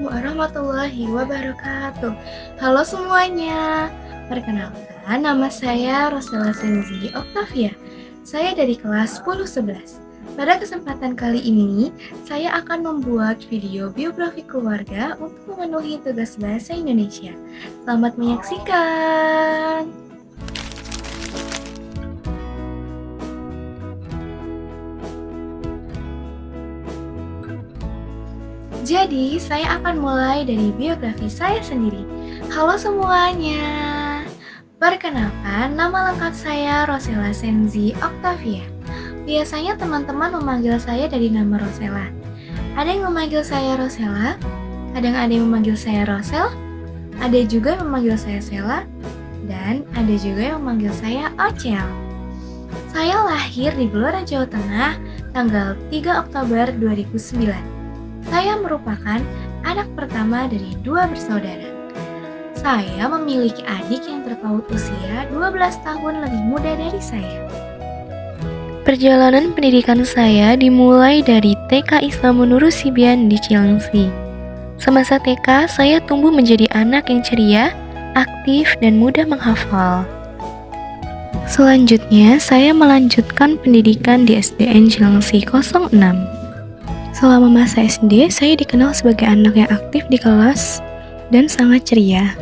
warahmatullahi wabarakatuh. Halo semuanya, perkenalkan nama saya Rosella Senzi Octavia. Saya dari kelas 1011. Pada kesempatan kali ini, saya akan membuat video biografi keluarga untuk memenuhi tugas bahasa Indonesia. Selamat menyaksikan. Jadi, saya akan mulai dari biografi saya sendiri. Halo semuanya. Perkenalkan, nama lengkap saya Rosella Senzi Octavia. Biasanya teman-teman memanggil saya dari nama Rosella. Ada yang memanggil saya Rosella, kadang ada yang memanggil saya Rosel, ada juga yang memanggil saya Sela, dan ada juga yang memanggil saya Ocel. Saya lahir di Blora, Jawa Tengah, tanggal 3 Oktober 2009. Saya merupakan anak pertama dari 2 bersaudara. Saya memiliki adik yang terpaut usia 12 tahun lebih muda dari saya. Perjalanan pendidikan saya dimulai dari TK Islam Nurul Sibian di Cilengsi. Semasa TK, saya tumbuh menjadi anak yang ceria, aktif, dan mudah menghafal. Selanjutnya, saya melanjutkan pendidikan di SDN Cilengsi 06. Selama masa SD, saya dikenal sebagai anak yang aktif di kelas dan sangat ceria.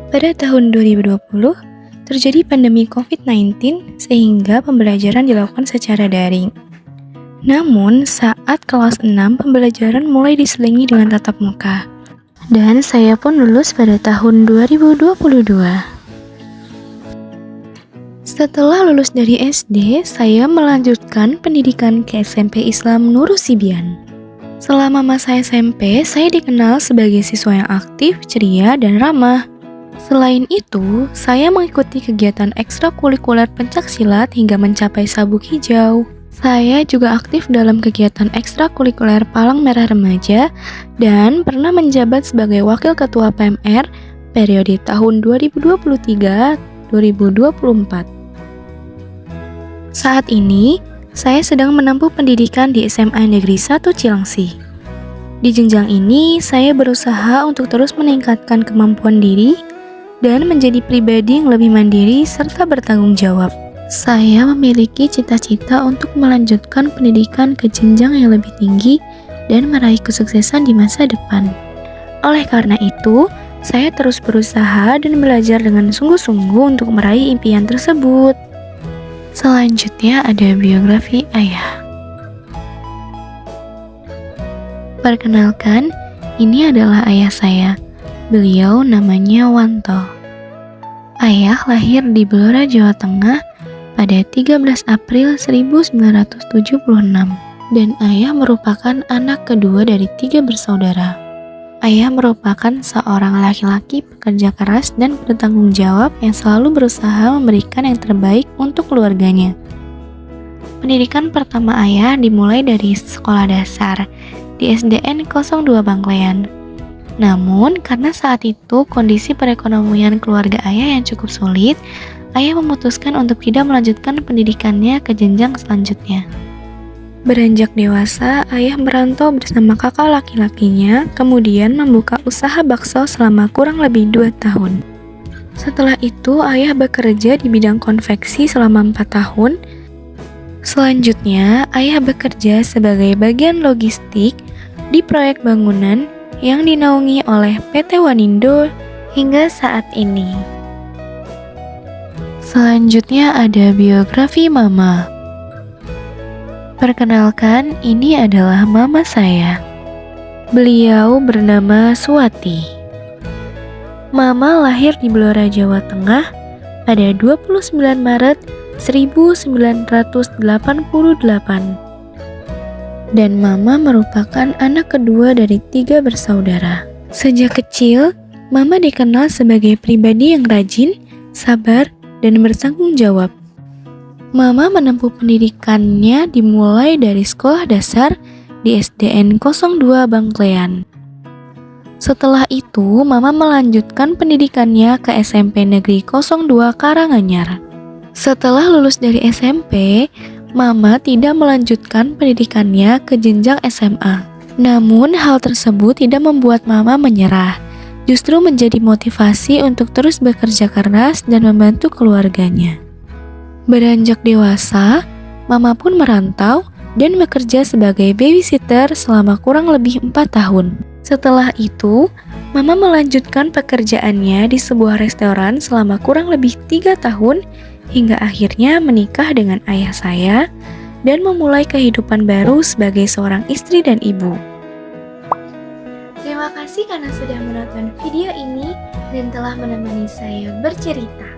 Pada tahun 2020, terjadi pandemi COVID-19 sehingga pembelajaran dilakukan secara daring. Namun, saat kelas 6, pembelajaran mulai diselingi dengan tatap muka. Dan saya pun lulus pada tahun 2022. Setelah lulus dari SD, saya melanjutkan pendidikan ke SMP Islam Nurul Sibian. Selama masa SMP, saya dikenal sebagai siswa yang aktif, ceria, dan ramah. Selain itu, saya mengikuti kegiatan ekstrakurikuler pencaksilat hingga mencapai sabuk hijau. Saya juga aktif dalam kegiatan ekstrakurikuler Palang Merah Remaja dan pernah menjabat sebagai Wakil Ketua PMR periode tahun 2023-2024. Saat ini, saya sedang menempuh pendidikan di SMA Negeri 1 Cilengsi. Di jenjang ini, saya berusaha untuk terus meningkatkan kemampuan diri dan menjadi pribadi yang lebih mandiri serta bertanggung jawab. Saya memiliki cita-cita untuk melanjutkan pendidikan ke jenjang yang lebih tinggi dan meraih kesuksesan di masa depan. Oleh karena itu, saya terus berusaha dan belajar dengan sungguh-sungguh untuk meraih impian tersebut. Selanjutnya ada biografi ayah. Perkenalkan, ini adalah ayah saya. Beliau namanya Wanto. Ayah lahir di Blora, Jawa Tengah pada 13 April 1976 dan ayah merupakan anak kedua dari 3 bersaudara. Ayah merupakan seorang laki-laki pekerja keras dan bertanggung jawab yang selalu berusaha memberikan yang terbaik untuk keluarganya. Pendidikan pertama ayah dimulai dari sekolah dasar di SDN 02 Bangklean. Namun, karena saat itu kondisi perekonomian keluarga ayah yang cukup sulit, ayah memutuskan untuk tidak melanjutkan pendidikannya ke jenjang selanjutnya. Beranjak dewasa, ayah merantau bersama kakak laki-lakinya, kemudian membuka usaha bakso selama kurang lebih 2 tahun. Setelah itu, ayah bekerja di bidang konveksi selama 4 tahun. Selanjutnya, ayah bekerja sebagai bagian logistik di proyek bangunan yang dinaungi oleh PT Wanindo hingga saat ini. Selanjutnya ada biografi mama. Perkenalkan, ini adalah mama saya. Beliau bernama Suwati. Mama lahir di Blora, Jawa Tengah pada 29 Maret 1988. Dan mama merupakan anak kedua dari 3 bersaudara. Sejak kecil, mama dikenal sebagai pribadi yang rajin, sabar, dan bertanggung jawab. Mama menempuh pendidikannya dimulai dari sekolah dasar di SDN 02 Bangklean. Setelah itu, Mama melanjutkan pendidikannya ke SMP Negeri 02 Karanganyar. Setelah lulus dari SMP, Mama tidak melanjutkan pendidikannya ke jenjang SMA. Namun, hal tersebut tidak membuat Mama menyerah, justru menjadi motivasi untuk terus bekerja keras dan membantu keluarganya. Beranjak dewasa, Mama pun merantau dan bekerja sebagai babysitter selama kurang lebih 4 tahun. Setelah itu, Mama melanjutkan pekerjaannya di sebuah restoran selama kurang lebih 3 tahun hingga akhirnya menikah dengan ayah saya dan memulai kehidupan baru sebagai seorang istri dan ibu. Terima kasih karena sudah menonton video ini dan telah menemani saya bercerita.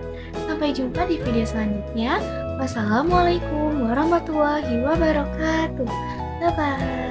Sampai jumpa di video selanjutnya. Wassalamualaikum warahmatullahi wabarakatuh. Bye-bye.